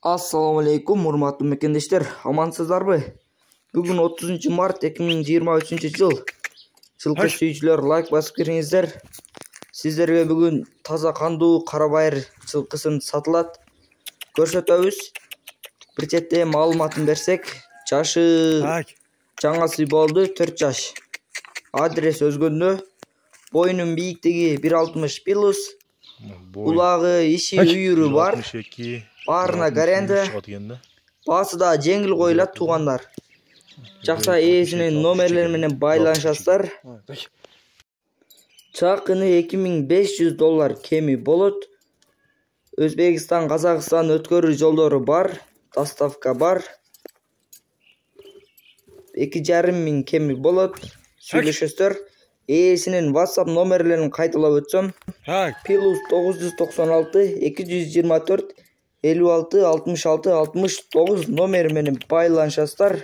Assalamu alaikum, урматтуу мекендештер, амансыздарбы? Бүгүн 30 март 2023 жыл. Жылкы сүйүүчүлөр, лайк басып кириңиздер. Сиздерге бүгүн таза кандуу кара байыр жылкысын сатылат. Көрсөтөбүз. Бир четте маалыматын берсек, жашы жаңасы болду 4 жаш. Адрес өзгөндө. Боюнун бийиктиги 1.60 плюс. Улагы иши үйүрү бар. Баарына гаренде. Баасы да жеңил коюлат туугандар. Жакса ээсинин номерлери менен байланышасыздар. Чакыны $2500 кеми болот. Өзбекстан, Казакстан өткөрүү жолдору бар, доставка бар. 2500 кеми болот. Сүйлөшөсүздөр. Ээсинин WhatsApp номерлерин кайталап өтсөм. Плюс 996 224 56 66 69 номери менен байланышасыздар.